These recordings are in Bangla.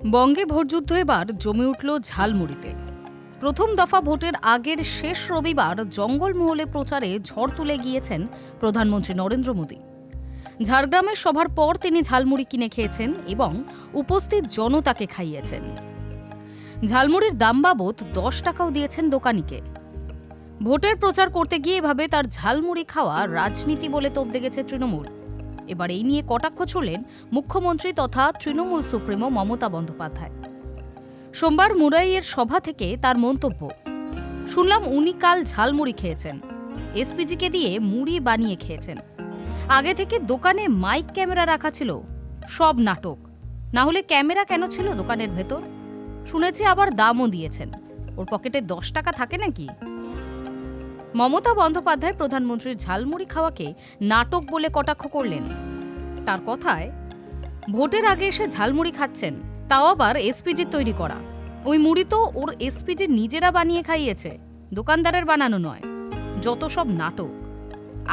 বঙ্গে ভোটযুদ্ধ এবার জমে উঠল ঝালমুড়িতে। প্রথম দফা ভোটের আগের শেষ রবিবার জঙ্গলমহলে প্রচারে ঝড় তুলে গিয়েছেন প্রধানমন্ত্রী নরেন্দ্র মোদী। ঝাড়গ্রামের সভার পর তিনি ঝালমুড়ি কিনে খেয়েছেন এবং উপস্থিত জনতাকে খাইয়েছেন। ঝালমুড়ির দাম বাবদ 10 টাকাও দিয়েছেন দোকানিকে। ভোটের প্রচার করতে গিয়ে এভাবে তার ঝালমুড়ি খাওয়া রাজনীতি বলে তোপ দেখেছে তৃণমূল। এবার এই নিয়ে কটাক্ষ ছুড়লেন মুখ্যমন্ত্রী তথা তৃণমূল সুপ্রিমো মমতা বন্দ্যোপাধ্যায়। সোমবার মুরাইয়ের সভা থেকে তার মন্তব্য, শুনলাম উনি কাল ঝালমুড়ি খেয়েছেন, এসপিজিকে দিয়ে মুড়ি বানিয়ে খেয়েছেন। আগে থেকে দোকানে মাইক ক্যামেরা রাখা ছিল, সব নাটক। না হলে ক্যামেরা কেন ছিল দোকানের ভেতর? শুনেছি আবার দামও দিয়েছেন। ওর পকেটে 10 টাকা থাকে নাকি? মমতা বন্দ্যোপাধ্যায় প্রধানমন্ত্রীর ঝালমুড়ি খাওয়াকে নাটক বলে কটাক্ষ করলেন। তার কথায়, ভোটের আগে এসে ঝালমুড়ি খাচ্ছেন, তাও আবার এসপিজির তৈরি করা। ওই মুড়ি তো ওর এসপিজি নিজেরা বানিয়ে খাইয়েছে, দোকানদারের বানানো নয়। যত সব নাটক।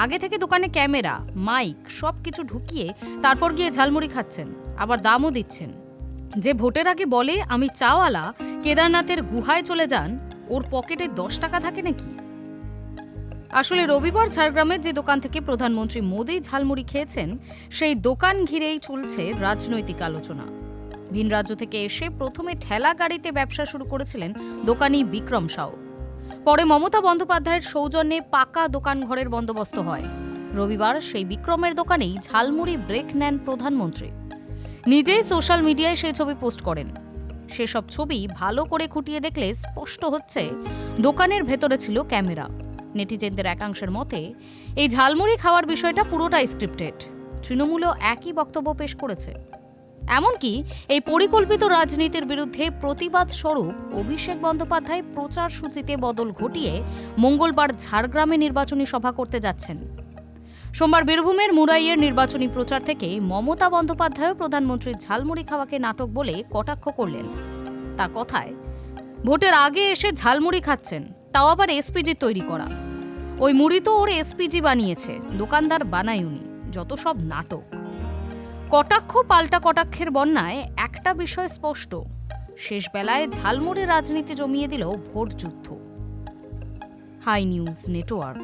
আগে থেকে দোকানে ক্যামেরা, মাইক সবকিছু ঢুকিয়ে তারপর গিয়ে ঝালমুড়ি খাচ্ছেন, আবার দামও দিচ্ছেন। যে ভোটের আগে বলে আমি চাওয়ালা, কেদারনাথের গুহায় চলে যান, ওর পকেটে 10 টাকা থাকে নাকি? আসলে রবিবার ঝাড়গ্রামের যে দোকান থেকে প্রধানমন্ত্রী মোদী ঝালমুড়ি খেয়েছেন, সেই দোকান ঘিরেই চলছে রাজনৈতিক আলোচনা। ভিন রাজ্য থেকে এসে প্রথমে ঠেলা গাড়িতে ব্যবসা শুরু করেছিলেন দোকানি বিক্রম সাউ। পরে মমতা বন্দ্যোপাধ্যায়ের সৌজন্যে পাকা দোকান ঘরের বন্দোবস্ত হয়। রবিবার সেই বিক্রমের দোকানেই ঝালমুড়ি ব্রেক নেন প্রধানমন্ত্রী। নিজেই সোশ্যাল মিডিয়ায় সেই ছবি পোস্ট করেন। সেসব ছবি ভালো করে খুঁটিয়ে দেখলে স্পষ্ট হচ্ছে দোকানের ভেতরে ছিল ক্যামেরা। নেটিজেনদের একাংশের মতে এই ঝালমুড়ি খাওয়ার বিষয়টা পুরোটাই স্ক্রিপ্টেড। তৃণমূলও একই বক্তব্য পেশ করেছে। এমনকি এই পরিকল্পিত রাজনীতির বিরুদ্ধে প্রতিবাদ স্বরূপ অভিষেক বন্দ্যোপাধ্যায় প্রচার সূচিতে বদল ঘটিয়ে মঙ্গলবার ঝাড়গ্রামে নির্বাচনী সভা করতে যাচ্ছেন। সোমবার বীরভূমের মুরাইয়ের নির্বাচনী প্রচার থেকে মমতা বন্দ্যোপাধ্যায়ও প্রধানমন্ত্রীর ঝালমুড়ি খাওয়াকে নাটক বলে কটাক্ষ করলেন। তার কথায়, ভোটের আগে এসে ঝালমুড়ি খাচ্ছেন, তাও আবার এসপিজি তৈরি করা। ওই মুড়ি তো ওর এসপিজি বানিয়েছে, দোকানদার বানায়নি। যত সব নাটক। কটাক্ষ পাল্টা কটাক্ষের বন্যায় একটা বিষয় স্পষ্ট, শেষ বেলায় ঝালমুড়ি রাজনীতি জমিয়ে দিল ভোট যুদ্ধ। Hi news network.